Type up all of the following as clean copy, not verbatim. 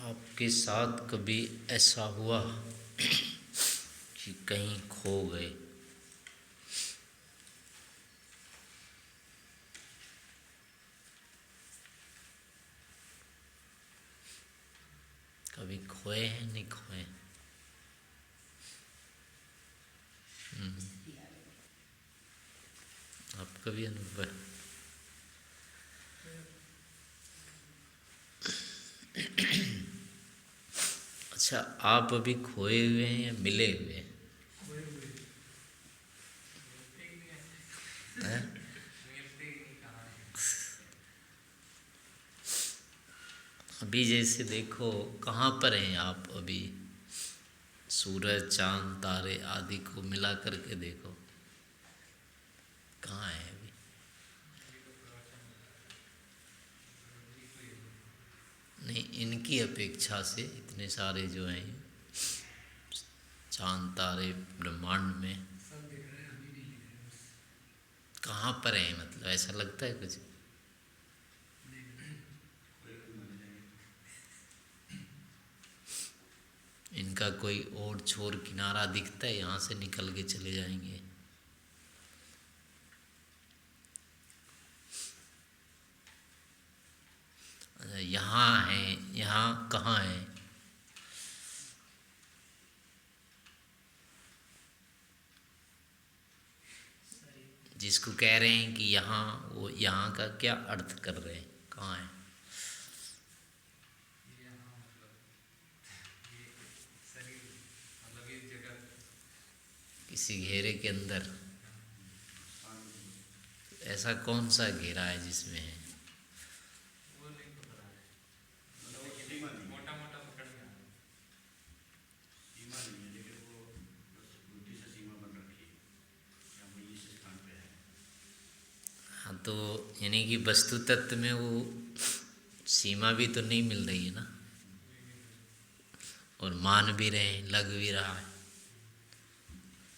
आपके साथ कभी ऐसा हुआ कि कहीं खो गए? कभी खोए हैं, नहीं खोए? आपका भी अनुभव है? अच्छा, आप अभी खोए हुए हैं या मिले हुए हैं? हैं? अभी जैसे देखो, कहाँ पर हैं आप अभी? सूरज, चांद, तारे आदि को मिला करके देखो, कहाँ है अभी? नहीं, इनकी अपेक्षा से इतने सारे जो हैं चांद तारे ब्रह्मांड में कहाँ पर हैं, मतलब ऐसा लगता है कुछ? इनका कोई और छोर किनारा दिखता है, यहाँ से निकल के चले जाएंगे? अच्छा, यहाँ है, यहाँ कहाँ है? जिसको कह रहे हैं कि यहाँ, वो यहाँ का क्या अर्थ कर रहे हैं? कहाँ है? किसी घेरे के अंदर? ऐसा कौन सा घेरा है जिसमें है? हाँ, तो यानी कि वस्तु तत्व में वो सीमा भी तो नहीं मिल रही है ना, और मान भी रहे हैं, लग भी रहा है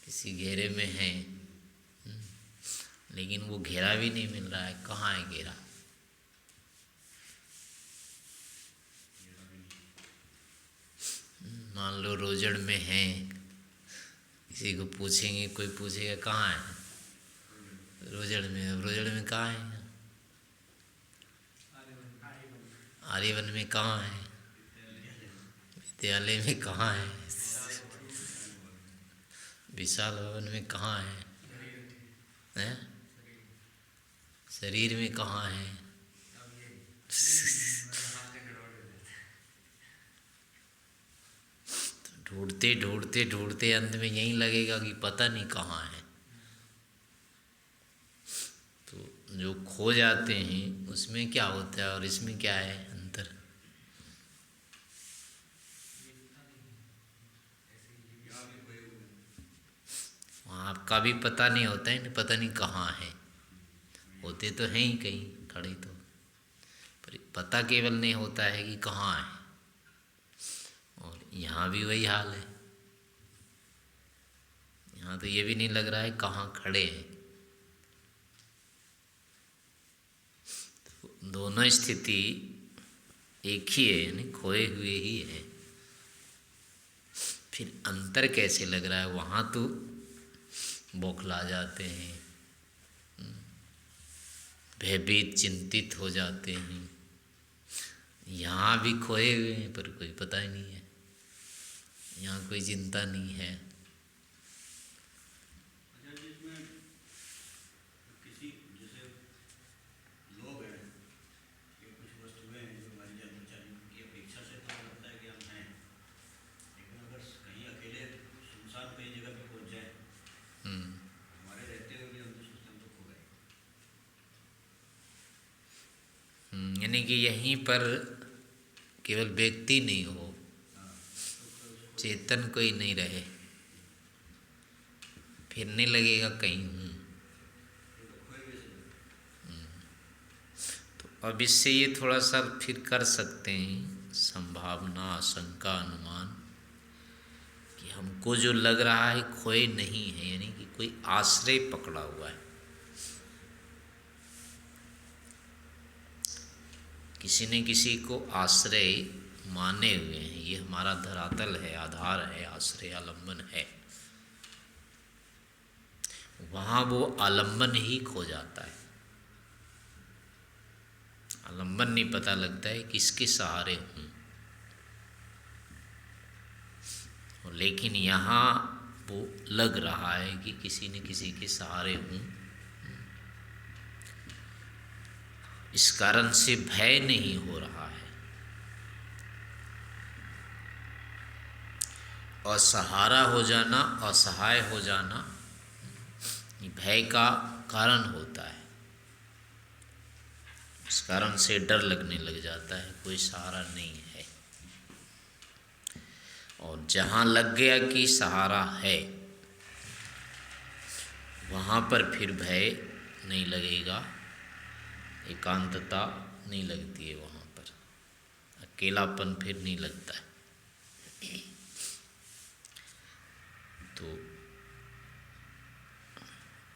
किसी घेरे में है, लेकिन वो घेरा भी नहीं मिल रहा है। कहाँ है घेरा? मान लो रोजड़ में है, किसी को पूछेंगे, कोई पूछेगा कहाँ है? रोजड़ में। अब रोजड़ में कहाँ है? आर्यवन में कहाँ है? विद्यालय में कहाँ है? विशाल भवन में कहाँ है? हैं? शरीर में कहाँ है? ढूंढते ढूंढते ढूंढते अंत में यही लगेगा कि पता नहीं कहाँ है। तो जो खो जाते हैं उसमें क्या होता है और इसमें क्या है अंतर? वहाँ आपका भी पता नहीं होता है, पता नहीं कहाँ है। होते तो हैं ही कहीं खड़े, तो पर पता केवल नहीं होता है कि कहाँ है। और यहाँ भी वही हाल है, यहाँ तो ये भी नहीं लग रहा है कहाँ खड़े हैं। तो दोनों स्थिति एक ही है, यानी खोए हुए ही है। फिर अंतर कैसे लग रहा है? वहाँ तो बौखला जाते हैं, भयभीत चिंतित हो जाते हैं। यहाँ भी खोए हुए हैं पर कोई पता ही नहीं है, यहाँ कोई चिंता नहीं है। यानी कि यहीं पर केवल व्यक्ति नहीं हो, चेतन कोई नहीं रहे, फिर नहीं लगेगा कहीं हूँ। तो अब इससे ये थोड़ा सा फिर कर सकते हैं संभावना, आशंका, अनुमान कि हमको जो लग रहा है खोए नहीं है, यानी कि कोई आश्रय पकड़ा हुआ है। किसी ने किसी को आश्रय माने हुए हैं, ये हमारा धरातल है, आधार है, आश्रय आलम्बन है, वहाँ वो आलम्बन ही खो जाता है। आलम्बन नहीं पता लगता है किसके सहारे हूँ। लेकिन यहाँ वो लग रहा है कि किसी न किसी के सहारे हूँ। इस कारण से भय नहीं हो रहा है। असहारा हो जाना, असहाय हो जाना भय का कारण होता है। इस कारण से डर लगने लग जाता है, कोई सहारा नहीं है। और जहाँ लग गया कि सहारा है, वहाँ पर फिर भय नहीं लगेगा, एकांतता नहीं लगती है वहाँ पर, अकेलापन फिर नहीं लगता है। तो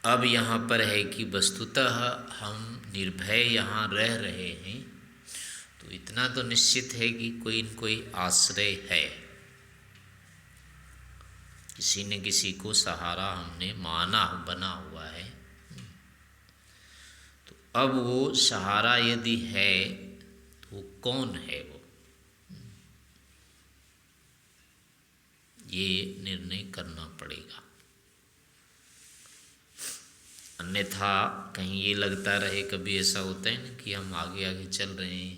अब यहाँ पर है कि वस्तुतः हम निर्भय यहाँ रह रहे हैं, तो इतना तो निश्चित है कि कोई न कोई आश्रय है, किसी न किसी को सहारा हमने माना, बना हुआ है। तो अब वो सहारा यदि है तो कौन है वो, ये निर्णय करना पड़ेगा। अन्यथा कहीं ये लगता रहे, कभी ऐसा होता है ना कि हम आगे आगे चल रहे हैं,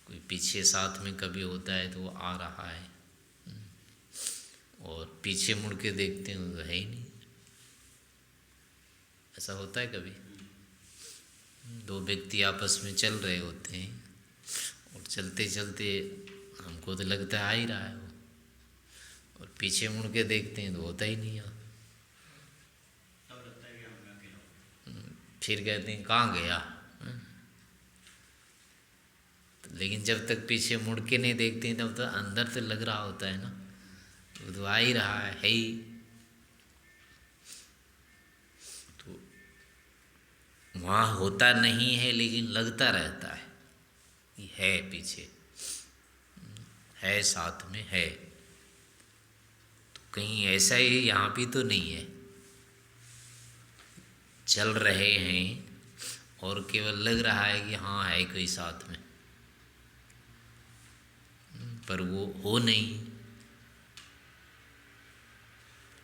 कोई पीछे साथ में कभी होता है तो वो आ रहा है, और पीछे मुड़ के देखते हैं तो है ही नहीं। ऐसा होता है कभी, दो व्यक्ति आपस में चल रहे होते हैं और चलते चलते हमको तो लगता है आ ही रहा है वो, और पीछे मुड़ के देखते हैं तो होता ही नहीं है। फिर कहते हैं कहाँ गया, लेकिन जब तक पीछे मुड़ के नहीं देखते हैं तब तो अंदर से लग रहा होता है ना, वो तो आ ही रहा है ही। तो वहाँ होता नहीं है लेकिन लगता रहता है कि है पीछे, है साथ में है। तो कहीं ऐसा ही यहाँ भी तो नहीं है, चल रहे हैं और केवल लग रहा है कि हाँ है कोई साथ में, पर वो हो नहीं,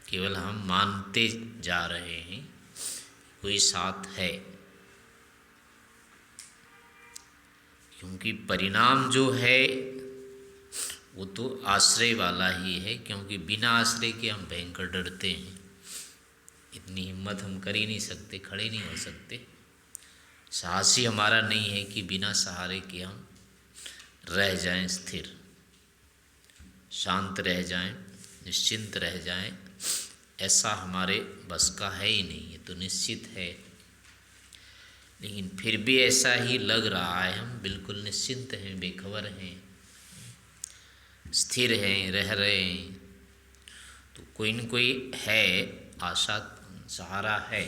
केवल हम मानते जा रहे हैं कोई साथ है। क्योंकि परिणाम जो है वो तो आश्रय वाला ही है, क्योंकि बिना आश्रय के हम भयंकर डरते हैं, इतनी हिम्मत हम कर ही नहीं सकते, खड़े नहीं हो सकते। साहस ही हमारा नहीं है कि बिना सहारे के हम रह जाएं, स्थिर शांत रह जाएं, निश्चिंत रह जाएं, ऐसा हमारे बस का है ही नहीं, ये तो निश्चित है। लेकिन फिर भी ऐसा ही लग रहा है, हम बिल्कुल निश्चिंत हैं, बेखबर हैं, स्थिर हैं, रह रहे हैं, तो कोई न कोई है, आशा सहारा है।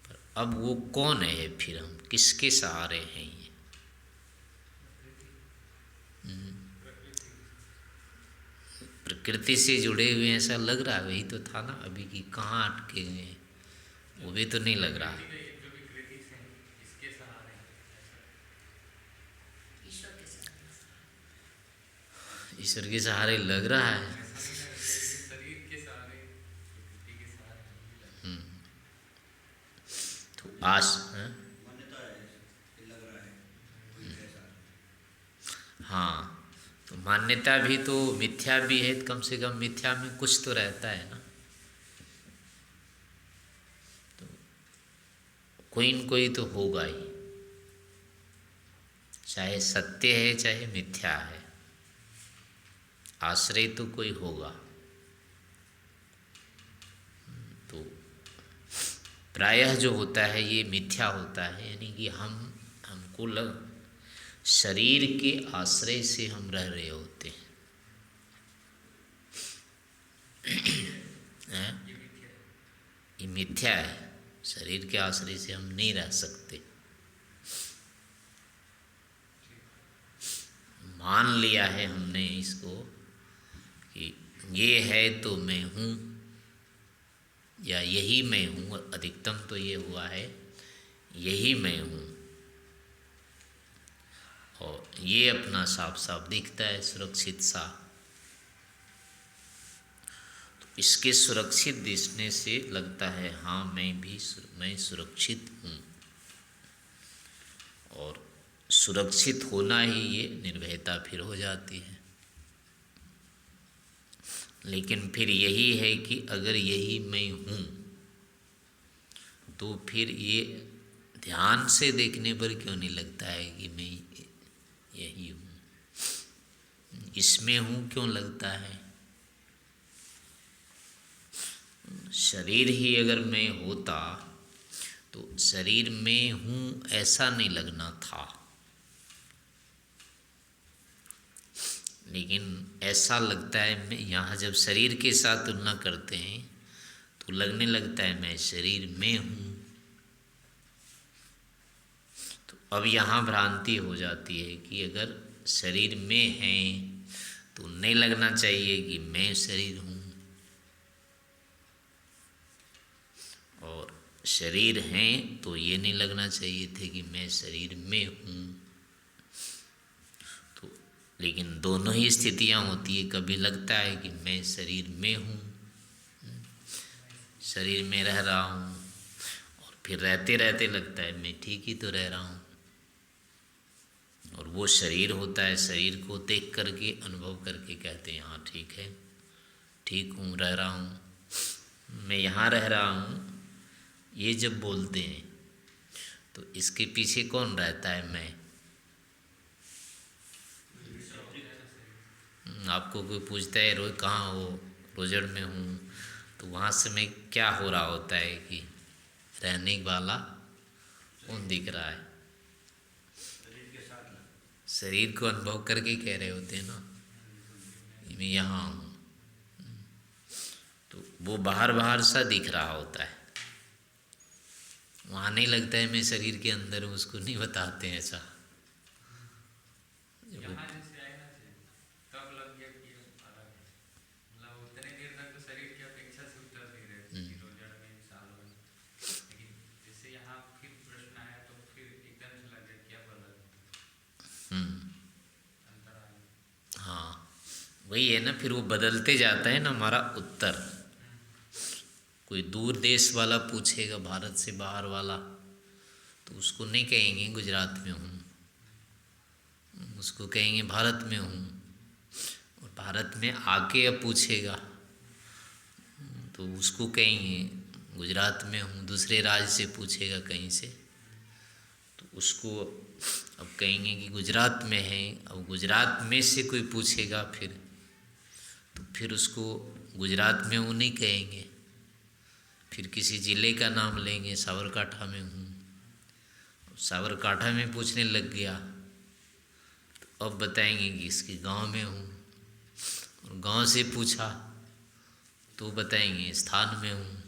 पर अब वो कौन है, फिर हम किसके सहारे हैं? ये प्रकृति से जुड़े हुए ऐसा लग रहा है, वही तो था ना अभी कि कहाँ अटके हुए हैं, वो भी तो नहीं लग रहा। ईश्वर के सहारे लग रहा है। तो हाँ, तो मान्यता भी तो मिथ्या भी है, कम से कम मिथ्या में कुछ तो रहता है ना, तो कोई न कोई तो होगा ही, चाहे सत्य है चाहे मिथ्या है, आश्रय तो कोई होगा। तो प्रायः जो होता है ये मिथ्या होता है, यानी कि हमको शरीर के आश्रय से हम रह रहे होते हैं, ये मिथ्या है, शरीर के आश्रय से हम नहीं रह सकते। मान लिया है हमने इसको कि ये है तो मैं हूँ या यही मैं हूँ, अधिकतम तो ये हुआ है यही मैं हूँ, और ये अपना साफ साफ दिखता है सुरक्षित सा। तो इसके सुरक्षित दिखने से लगता है हाँ मैं सुरक्षित हूँ, और सुरक्षित होना ही ये निर्भयता फिर हो जाती है। लेकिन फिर यही है कि अगर यही मैं हूँ तो फिर ये ध्यान से देखने पर क्यों नहीं लगता है कि मैं यही हूँ, इसमें हूँ क्यों लगता है। शरीर ही अगर मैं होता तो शरीर में हूँ ऐसा नहीं लगना था, लेकिन ऐसा लगता है। मैं यहाँ जब शरीर के साथ तुलना करते हैं तो लगने लगता है मैं शरीर में हूँ। तो अब यहाँ भ्रांति हो जाती है कि अगर शरीर में है तो नहीं लगना चाहिए कि मैं शरीर हूँ, और शरीर है तो ये नहीं लगना चाहिए थे कि मैं शरीर में हूँ। तो लेकिन दोनों ही स्थितियाँ होती है, कभी लगता है कि मैं शरीर में हूँ, शरीर में रह रहा हूँ, और फिर रहते रहते लगता है मैं ठीक ही तो रह रहा हूँ। और वो शरीर होता है, शरीर को देख करके अनुभव करके कहते हैं हाँ ठीक है, ठीक हूँ, रह रहा हूँ, मैं यहाँ रह रहा हूँ। ये जब बोलते हैं तो इसके पीछे कौन रहता है मैं। आपको कोई पूछता है रोज कहाँ हो, रोजड़ में हूँ, तो वहाँ से मैं क्या हो रहा होता है कि रहने वाला कौन दिख रहा है। शरीर को अनुभव करके कह रहे होते हैं ना मैं यहाँ हूँ, तो वो बाहर बाहर सा दिख रहा होता है, वहाँ नहीं लगता है मैं शरीर के अंदर हूँ, उसको नहीं बताते हैं ऐसा। हाँ वही है ना, फिर वो बदलते जाता है ना हमारा उत्तर। कोई दूर देश वाला पूछेगा, भारत से बाहर वाला, तो उसको नहीं कहेंगे गुजरात में हूँ, उसको कहेंगे भारत में हूँ। और भारत में आके अब पूछेगा तो उसको कहेंगे गुजरात में हूँ। दूसरे राज्य से पूछेगा कहीं से तो उसको अब कहेंगे कि गुजरात में है। अब गुजरात में से कोई पूछेगा फिर उसको गुजरात में हूँ नहीं कहेंगे, फिर किसी ज़िले का नाम लेंगे, साबरकाठा में हूँ। साबरकाठा में पूछने लग गया तो अब बताएंगे कि इसके गांव में हूँ। और गांव से पूछा तो बताएंगे स्थान में हूँ।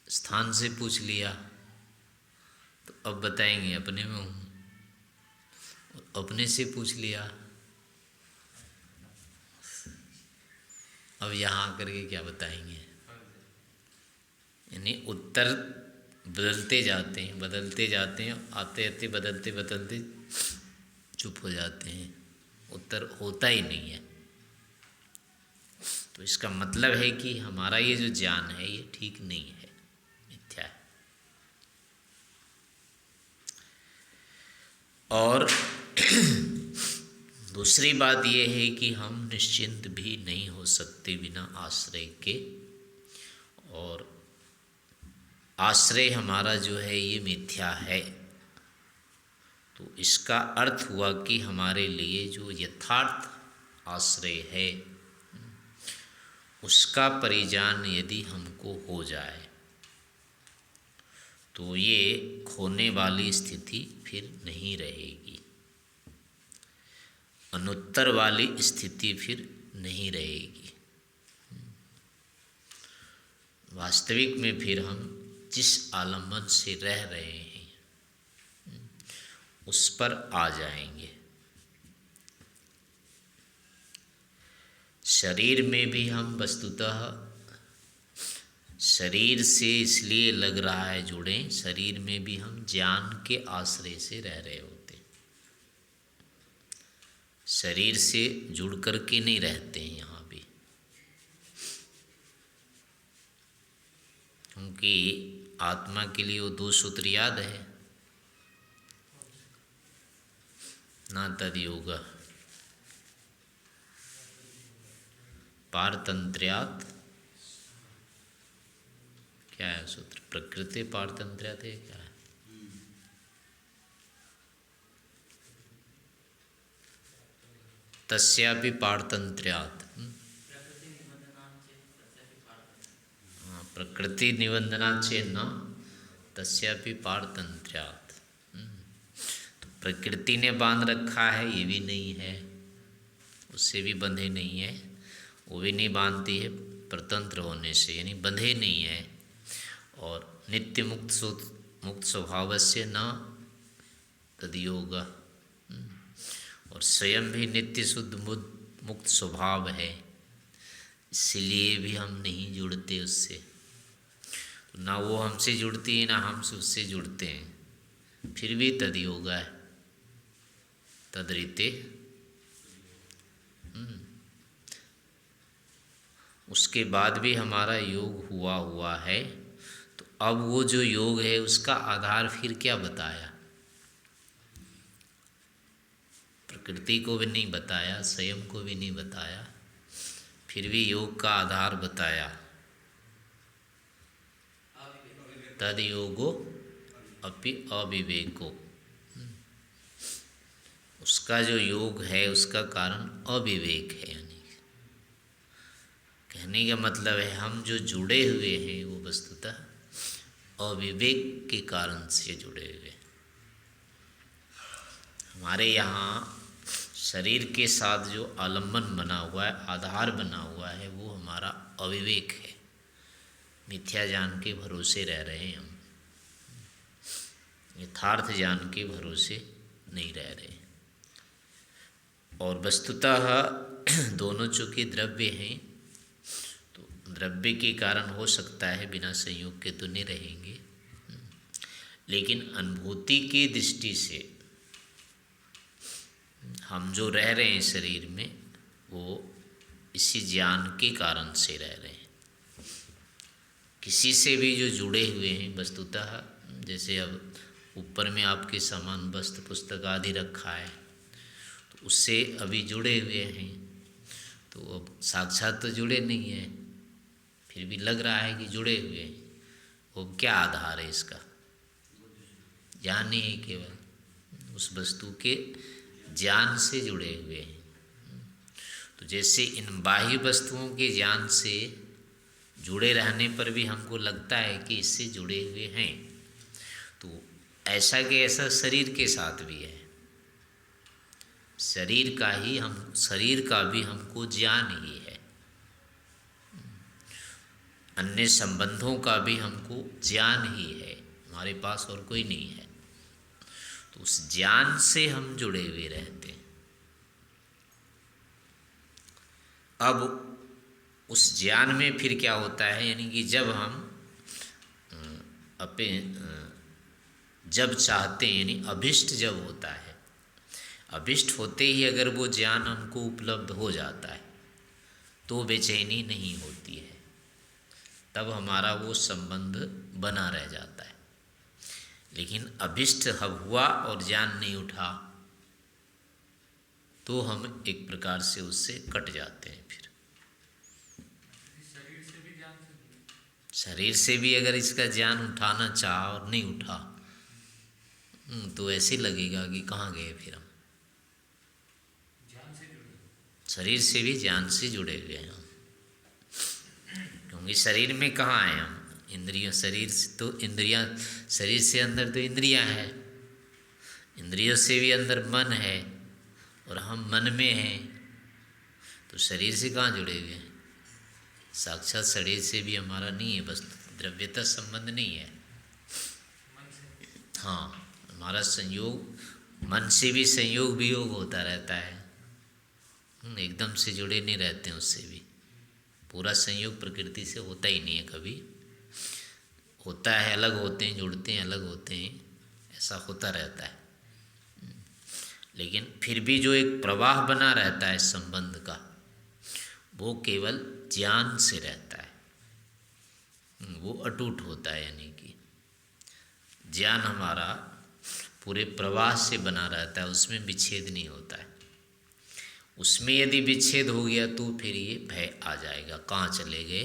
स्थान से पूछ लिया तो अब बताएंगे अपने में हूँ। और अपने से पूछ लिया अब यहाँ आकर के क्या बताएंगे। यानी उत्तर बदलते जाते हैं, बदलते जाते हैं, आते आते बदलते बदलते चुप हो जाते हैं, उत्तर होता ही नहीं है। तो इसका मतलब है कि हमारा ये जो ज्ञान है ये ठीक नहीं है, मिथ्या है। और दूसरी बात ये है कि हम निश्चिंत भी नहीं हो सकते बिना आश्रय के, और आश्रय हमारा जो है ये मिथ्या है। तो इसका अर्थ हुआ कि हमारे लिए जो यथार्थ आश्रय है उसका परिज्ञान यदि हमको हो जाए तो ये खोने वाली स्थिति फिर नहीं रहेगी, अनुत्तर वाली स्थिति फिर नहीं रहेगी। वास्तविक में फिर हम जिस आलम्बन से रह रहे हैं उस पर आ जाएंगे। शरीर में भी हम वस्तुतः शरीर से इसलिए लग रहा है जुड़े, शरीर में भी हम ज्ञान के आश्रय से रह रहे होते, शरीर से जुड़ कर के नहीं रहते हैं यहाँ भी, क्योंकि आत्मा के लिए वो 2 सूत्र याद है ना, तद योग पारतंत्र्यात्, क्या है सूत्र, प्रकृति पारतंत्र्यात् है, क्या है, तस्यापि पारतंत्र्यात्, हाँ, प्रकृति निबंधनात् चेन्न तस्यापि पारतंत्र्यात्। तो प्रकृति ने बांध रखा है, ये भी नहीं है, उससे भी बंधे नहीं है, वो भी नहीं बांधती है परतंत्र होने से, यानी बंधे नहीं है। और नित्य मुक्त स्वभाव से न तदयोग, और स्वयं भी नित्य शुद्ध मुक्त स्वभाव है, इसलिए भी हम नहीं जुड़ते उससे, ना वो हमसे जुड़ती है ना हम उससे जुड़ते हैं, फिर भी तदयोग है, तदरीते। उसके बाद भी हमारा योग हुआ है, तो अब वो जो योग है उसका आधार फिर क्या बताया, प्रकृति को भी नहीं बताया, स्वयं को भी नहीं बताया, फिर भी योग का आधार बताया, तद योगो अपि अविवेको, उसका जो योग है उसका कारण अविवेक है, यानी कहने का मतलब है हम जो जुड़े हुए हैं वो वस्तुतः अविवेक के कारण से जुड़े हुए। हमारे यहाँ शरीर के साथ जो आलम्बन बना हुआ है, आधार बना हुआ है, वो हमारा अविवेक है, मिथ्या ज्ञान के भरोसे रह रहे हैं हम, यथार्थ ज्ञान के भरोसे नहीं रह रहे। और वस्तुतः दोनों चूँकि द्रव्य हैं, तो द्रव्य के कारण हो सकता है बिना संयोग के तो नहीं रहेंगे, लेकिन अनुभूति की दृष्टि से हम जो रह रहे हैं शरीर में, वो इसी ज्ञान के कारण से रह रहे हैं। किसी से भी जो जुड़े हुए हैं वस्तुतः, जैसे अब ऊपर में आपके सामान वस्त्र पुस्तक आदि रखा है, तो उससे अभी जुड़े हुए हैं, तो अब साक्षात तो जुड़े नहीं हैं, फिर भी लग रहा है कि जुड़े हुए हैं। वो क्या आधार है इसका, ज्ञान ही है, केवल उस वस्तु के ज्ञान से जुड़े हुए हैं। तो जैसे इन बाह्य वस्तुओं के ज्ञान से जुड़े रहने पर भी हमको लगता है कि इससे जुड़े हुए हैं, तो ऐसा कि ऐसा शरीर के साथ भी है, शरीर का भी हमको ज्ञान ही है, अन्य संबंधों का भी हमको ज्ञान ही है, हमारे पास और कोई नहीं है, तो उस ज्ञान से हम जुड़े हुए रहते हैं। अब उस ज्ञान में फिर क्या होता है, यानी कि जब हम जब चाहते हैं, यानी अभिष्ट जब होता है, अभिष्ट होते ही अगर वो ज्ञान हमको उपलब्ध हो जाता है तो बेचैनी नहीं होती है, तब हमारा वो संबंध बना रह जाता है। लेकिन अभिष्ट हब हुआ और ज्ञान नहीं उठा तो हम एक प्रकार से उससे कट जाते हैं। फिर शरीर से भी अगर इसका ज्ञान उठाना चाहा और नहीं उठा, तो ऐसे लगेगा कि कहाँ गए फिर हम, शरीर से भी ज्ञान से जुड़े हुए हैं हम, क्योंकि शरीर में कहाँ हैं हम, इंद्रियों, शरीर से तो इंद्रियां, शरीर से अंदर तो इंद्रियां हैं, इंद्रियों से भी अंदर मन है, और हम मन में हैं, तो शरीर से कहाँ जुड़े हुए हैं, साक्षात शरीर से भी हमारा नहीं है, बस द्रव्यता संबंध नहीं है। हाँ, हमारा संयोग मन से भी संयोग वियोग होता रहता है, एकदम से जुड़े नहीं रहते हैं उससे भी। पूरा संयोग प्रकृति से होता ही नहीं है कभी। होता है, अलग होते हैं, जुड़ते हैं, अलग होते हैं, ऐसा होता रहता है। लेकिन फिर भी जो एक प्रवाह बना रहता है संबंध का, वो केवल ज्ञान से रहता है, वो अटूट होता है। यानी कि ज्ञान हमारा पूरे प्रवाह से बना रहता है, उसमें विच्छेद नहीं होता है। उसमें यदि विच्छेद हो गया तो फिर ये भय आ जाएगा, कहाँ चले गए,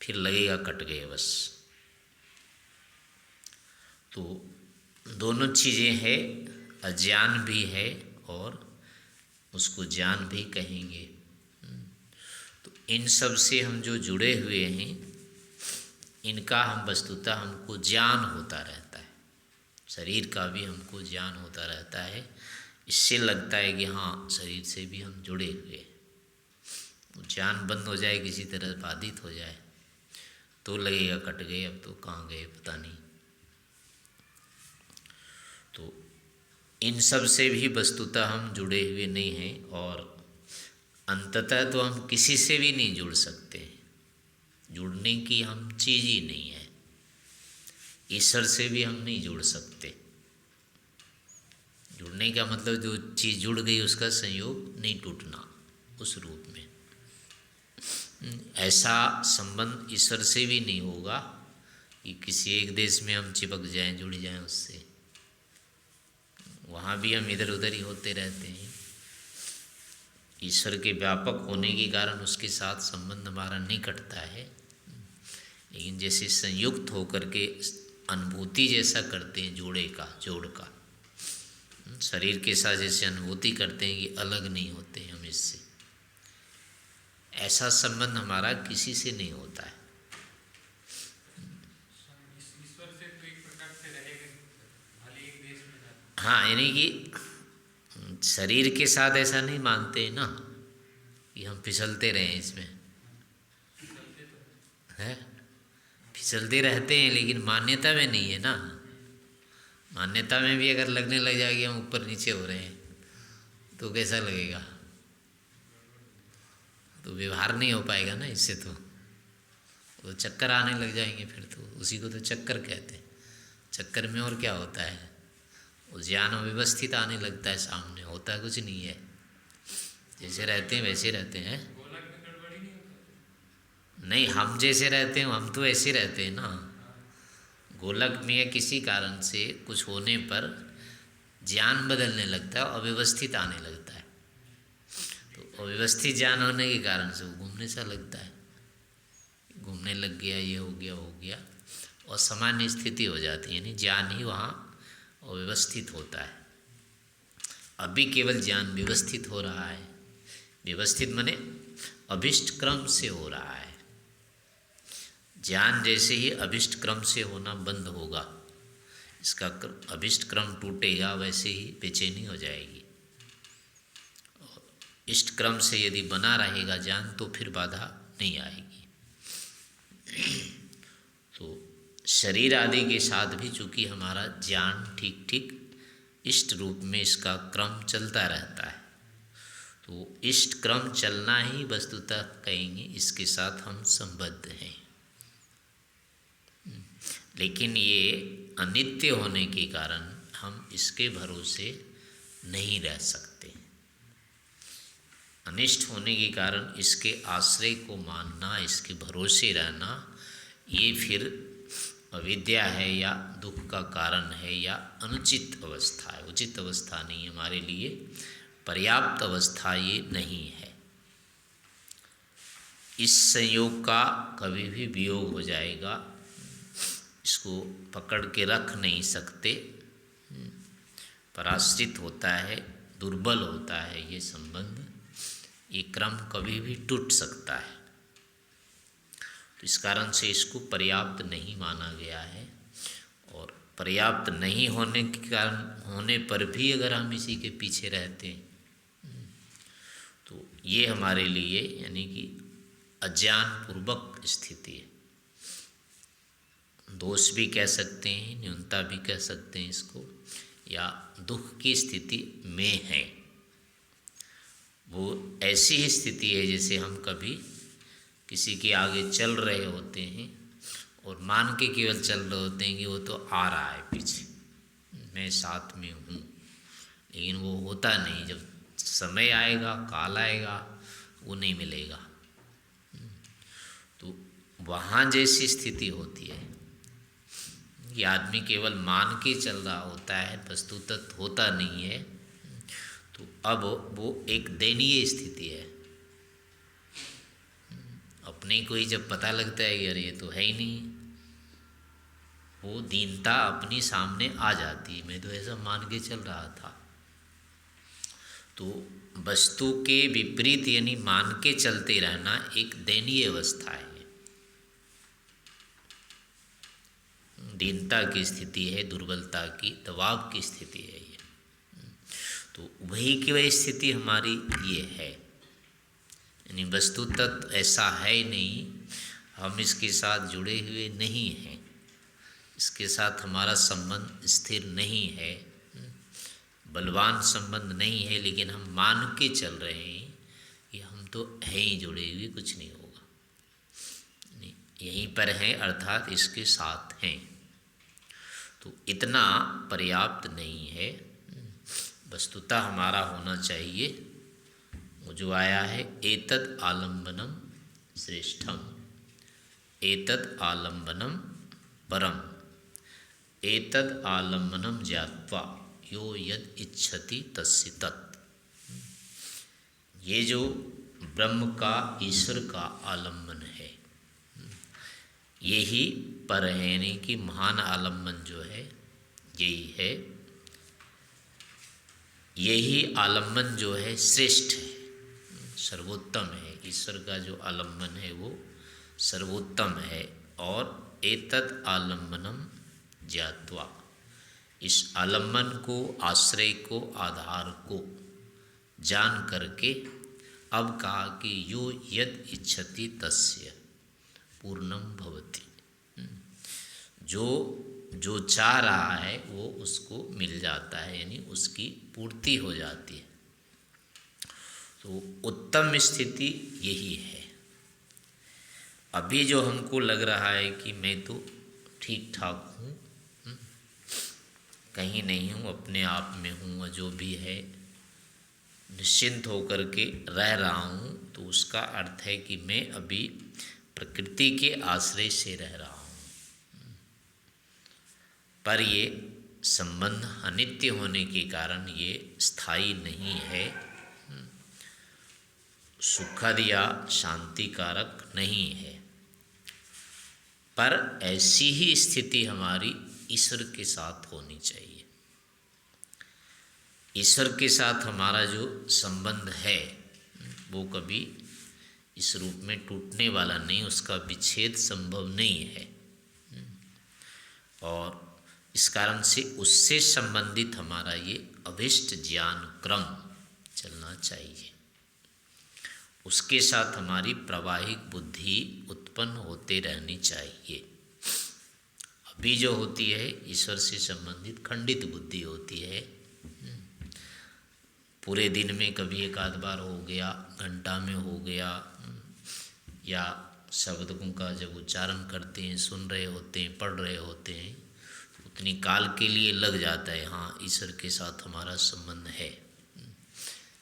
फिर लगेगा कट गए बस। तो दोनों चीज़ें हैं, अज्ञान भी है और उसको ज्ञान भी कहेंगे। तो इन सब से हम जो जुड़े हुए हैं, इनका हम वस्तुतः हमको ज्ञान होता रहता है। शरीर का भी हमको ज्ञान होता रहता है। इससे लगता है कि हाँ, शरीर से भी हम जुड़े हुए हैं। ज्ञान बंद हो जाए, किसी तरह बाधित हो जाए तो लगेगा कट गए, अब तो कहाँ गए पता नहीं। तो इन सब से भी वस्तुतः हम जुड़े हुए नहीं हैं, और अंततः तो हम किसी से भी नहीं जुड़ सकते। जुड़ने की हम चीज़ ही नहीं है। ईश्वर से भी हम नहीं जुड़ सकते। जुड़ने का मतलब जो चीज़ जुड़ गई उसका संयोग नहीं टूटना उस रूप में। ऐसा संबंध ईश्वर से भी नहीं होगा कि किसी एक देश में हम चिपक जाएं, जुड़ जाएं उससे। वहाँ भी हम इधर उधर ही होते रहते हैं। ईश्वर के व्यापक होने के कारण उसके साथ संबंध हमारा नहीं कटता है। लेकिन जैसे संयुक्त होकर के अनुभूति जैसा करते हैं जोड़ का, शरीर के साथ जैसे अनुभूति करते हैं कि अलग नहीं होते हम इससे, ऐसा संबंध हमारा किसी से नहीं होता है। ईश्वर से तो एक प्रकार से रहेगा, भले एक देश में रहना। हाँ, यानी कि शरीर के साथ ऐसा नहीं मानते हैं ना कि हम फिसलते रहें इसमें, है फिसलते रहते हैं, लेकिन मान्यता में नहीं है ना। मान्यता में भी अगर लगने लग जाएगी हम ऊपर नीचे हो रहे हैं तो कैसा लगेगा, तो व्यवहार नहीं हो पाएगा ना इससे। तो चक्कर आने लग जाएंगे फिर, तो उसी को तो चक्कर कहते हैं। चक्कर में और क्या होता है, वो ज्ञान अव्यवस्थित आने लगता है सामने, होता कुछ नहीं है। जैसे रहते हैं वैसे रहते हैं। गोलक में गड़बड़ी नहीं होता। नहीं, हम जैसे रहते हैं हम तो ऐसे रहते हैं ना। गोलक में किसी कारण से कुछ होने पर ज्ञान बदलने लगता है, अव्यवस्थित आने लगता है। तो अव्यवस्थित ज्ञान होने के कारण से वो घूमने सा लगता है, घूमने लग गया, ये हो गया, और सामान्य स्थिति हो जाती है। यानी ज्ञान ही वहाँ अव्यवस्थित होता है। अभी केवल ज्ञान व्यवस्थित हो रहा है। व्यवस्थित माने अभिष्ट क्रम से हो रहा है। ज्ञान जैसे ही अभिष्ट क्रम से होना बंद होगा, इसका अभिष्ट क्रम टूटेगा, वैसे ही बेचैनी हो जाएगी। इष्ट क्रम से यदि बना रहेगा ज्ञान तो फिर बाधा नहीं आएगी। तो शरीर आदि के साथ भी चूँकि हमारा ज्ञान ठीक ठीक इष्ट रूप में इसका क्रम चलता रहता है, तो इष्ट क्रम चलना ही वस्तुतः कहेंगे इसके साथ हम संबद्ध हैं। लेकिन ये अनित्य होने के कारण हम इसके भरोसे नहीं रह सकते। अनिष्ट होने के कारण इसके आश्रय को मानना, इसके भरोसे रहना, ये फिर अविद्या है या दुख का कारण है या अनुचित अवस्था है। उचित अवस्था नहीं, हमारे लिए पर्याप्त अवस्था ये नहीं है। इस संयोग का कभी भी वियोग हो जाएगा, इसको पकड़ के रख नहीं सकते। पराश्रित होता है, दुर्बल होता है ये संबंध, ये क्रम कभी भी टूट सकता है। तो इस कारण से इसको पर्याप्त नहीं माना गया है। और पर्याप्त नहीं होने के कारण होने पर भी अगर हम इसी के पीछे रहते हैं तो ये हमारे लिए यानी कि अज्ञान पूर्वक स्थिति है। दोष भी कह सकते हैं, न्यूनता भी कह सकते हैं इसको, या दुख की स्थिति में है। वो ऐसी ही स्थिति है जैसे हम कभी किसी के आगे चल रहे होते हैं और मान के केवल चल रहे होते हैं कि वो तो आ रहा है पीछे, मैं साथ में हूँ, लेकिन वो होता नहीं। जब समय आएगा, काल आएगा, वो नहीं मिलेगा। तो वहाँ जैसी स्थिति होती है कि आदमी केवल मान के चल रहा होता है, वस्तुतः होता नहीं है। तो अब वो एक दयनीय स्थिति है। अपने को ही जब पता लगता है कि अरे ये तो है ही नहीं, वो दीनता अपनी सामने आ जाती है, मैं तो ऐसा मान के चल रहा था। तो वस्तु के विपरीत यानी मान के चलते रहना एक दयनीय अवस्था है, दीनता की स्थिति है, दुर्बलता की, दबाव की स्थिति है ये। तो वही की वही स्थिति हमारी ये है, यानी वस्तुतः ऐसा है ही नहीं, हम इसके साथ जुड़े हुए नहीं हैं, इसके साथ हमारा संबंध स्थिर नहीं है, बलवान संबंध नहीं है, लेकिन हम मान के चल रहे हैं कि हम तो हैं ही जुड़े हुए, कुछ नहीं होगा, यहीं पर हैं अर्थात इसके साथ हैं। तो इतना पर्याप्त नहीं है, वस्तुतः हमारा होना चाहिए वो जो आया है, एतद आलम्बनम श्रेष्ठम, एतद आलम्बनम परम, एतद आलम्बनम ज्ञात्वा यो यद इच्छति तस्य तत्। ये जो ब्रह्म का, ईश्वर का आलम्बन है, यही पर है, यानी कि महान आलम्बन जो है यही है, यही आलम्बन जो है श्रेष्ठ है, सर्वोत्तम है। ईश्वर का जो आलम्बन है वो सर्वोत्तम है। और एतद आलम्बनम ज्ञात्वा, इस आलम्बन को, आश्रय को, आधार को जान करके अब कहा कि यो यद इच्छति तस्य पूर्णम भवति, जो चाह रहा है वो उसको मिल जाता है, यानी उसकी पूर्ति हो जाती है। तो उत्तम स्थिति यही है। अभी जो हमको लग रहा है कि मैं तो ठीक ठाक हूँ, कहीं नहीं हूँ, अपने आप में हूँ, जो भी है निश्चिंत होकर के रह रहा हूँ, तो उसका अर्थ है कि मैं अभी प्रकृति के आश्रय से रह रहा हूँ। पर ये संबंध अनित्य होने के कारण ये स्थायी नहीं है, सुखद या शांतिकारक नहीं है। पर ऐसी ही स्थिति हमारी ईश्वर के साथ होनी चाहिए। ईश्वर के साथ हमारा जो संबंध है वो कभी इस रूप में टूटने वाला नहीं, उसका विच्छेद संभव नहीं है। और इस कारण से उससे संबंधित हमारा ये अभिष्ट ज्ञान क्रम चलना चाहिए। उसके साथ हमारी प्रवाहिक बुद्धि उत्पन्न होते रहनी चाहिए। अभी जो होती है ईश्वर से संबंधित खंडित बुद्धि होती है, पूरे दिन में कभी एक आध बार हो गया, घंटा में हो गया, या शब्दों का जब उच्चारण करते हैं, सुन रहे होते हैं, पढ़ रहे होते हैं, तो उतनी काल के लिए लग जाता है हाँ ईश्वर के साथ हमारा संबंध है।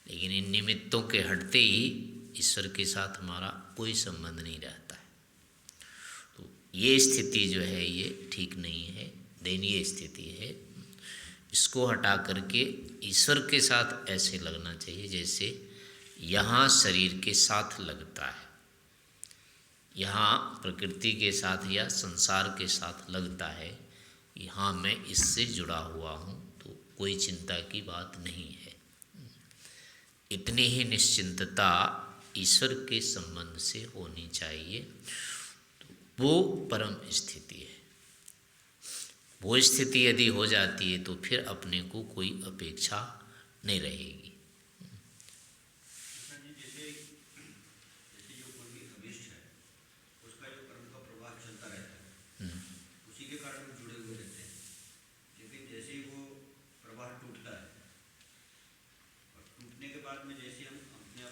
लेकिन इन निमित्तों के हटते ही ईश्वर के साथ हमारा कोई संबंध नहीं रहता है। तो ये स्थिति जो है ये ठीक नहीं है, दयनीय स्थिति है। इसको हटा करके ईश्वर के साथ ऐसे लगना चाहिए जैसे यहाँ शरीर के साथ लगता है, यहाँ प्रकृति के साथ या संसार के साथ लगता है। यहाँ मैं इससे जुड़ा हुआ हूँ, तो कोई चिंता की बात नहीं है। इतनी ही निश्चिंतता ईश्वर के संबंध से होनी चाहिए, तो वो परम स्थिति है। वो स्थिति यदि हो जाती है तो फिर अपने को कोई अपेक्षा नहीं रहेगी। जैसे जो कोई अभिष्ट है उसका जो कर्म का प्रवाह चलता रहता है, उसी के कारण वो जुड़े हुए रहते हैं। लेकिन जैसे ही वो प्रवाह टूटता है और टूटने के बाद में जैसे हम अपने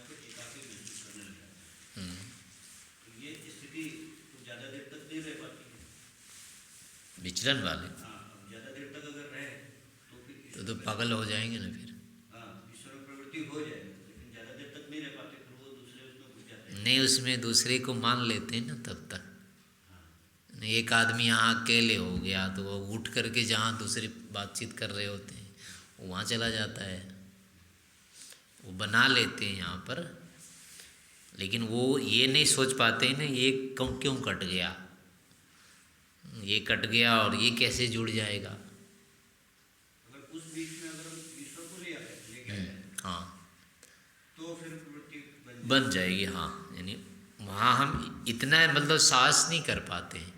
विचरण वाले हाँ, अब ज़्यादा देर तक अगर रहे तो फिर तो पागल हो जाएंगे ना फिर। हाँ, ईश्वर में प्रवृत्ति हो जाए, लेकिन ज़्यादा देर तक नहीं रह पाते, फिर वो दूसरे उसमें घुस जाते हैं। नहीं, उसमें दूसरे को मान लेते हैं ना तब तक। हाँ, नहीं, एक आदमी यहाँ अकेले हो गया तो वो उठ करके जहाँ दूसरे बातचीत कर रहे होते हैं वहाँ चला जाता है, वो बना लेते हैं यहाँ पर। लेकिन वो ये नहीं सोच पाते हैं ना ये क्यों कट गया, ये कट गया और ये कैसे जुड़ जाएगा। अगर उस बीच में अगर हम ईश्वर को ले आए, लेके आए, हाँ, तो फिर प्रवृत्ति बन जाएगी। हाँ, यानी वहाँ हम इतना मतलब साहस नहीं कर पाते हैं,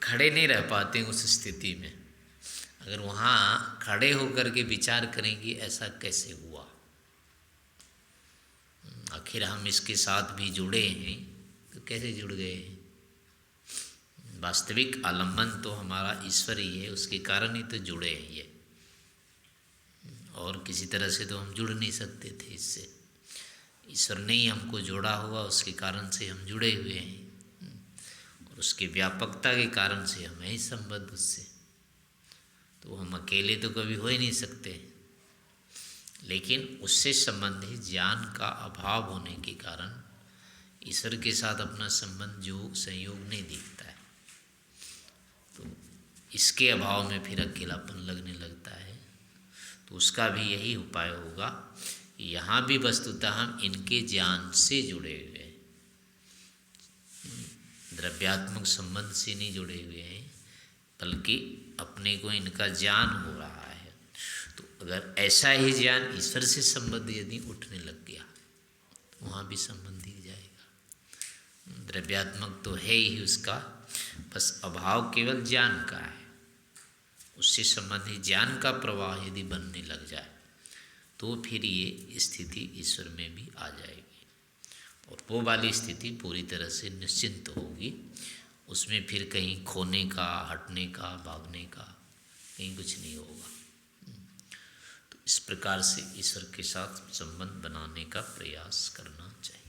खड़े नहीं रह पाते हैं उस स्थिति में। अगर वहाँ खड़े होकर के विचार करेंगे ऐसा कैसे हुआ, आखिर हम इसके साथ भी जुड़े हैं तो कैसे जुड़ गए हैं। वास्तविक आलम्बन तो हमारा ईश्वर ही है, उसके कारण ही तो जुड़े हैं ये, और किसी तरह से तो हम जुड़ नहीं सकते थे इससे। ईश्वर ने ही हमको जोड़ा हुआ, उसके कारण से हम जुड़े हुए हैं, और उसकी व्यापकता के कारण से हमें ही संबंध उससे। तो हम अकेले तो कभी हो ही नहीं सकते, लेकिन उससे संबंधित ज्ञान का अभाव होने के कारण ईश्वर के साथ अपना संबंध जो संयोग नहीं दिखता है, तो इसके अभाव में फिर अकेलापन लगने लगता है। तो उसका भी यही उपाय होगा, यहाँ भी वस्तुतः हम इनके ज्ञान से जुड़े हुए हैं, द्रव्यात्मक संबंध से नहीं जुड़े हुए हैं, बल्कि अपने को इनका ज्ञान हो रहा है। तो अगर ऐसा ही ज्ञान ईश्वर से संबंध यदि उठने लग गया तो वहाँ भी संबंध दिख जाएगा। द्रव्यात्मक तो है ही उसका, बस अभाव केवल ज्ञान का है। उससे संबंधित ज्ञान का प्रवाह यदि बनने लग जाए तो फिर ये स्थिति ईश्वर में भी आ जाएगी, और वो वाली स्थिति पूरी तरह से निश्चिंत होगी। उसमें फिर कहीं खोने का, हटने का, भागने का कहीं कुछ नहीं होगा। तो इस प्रकार से ईश्वर के साथ संबंध बनाने का प्रयास करना चाहिए।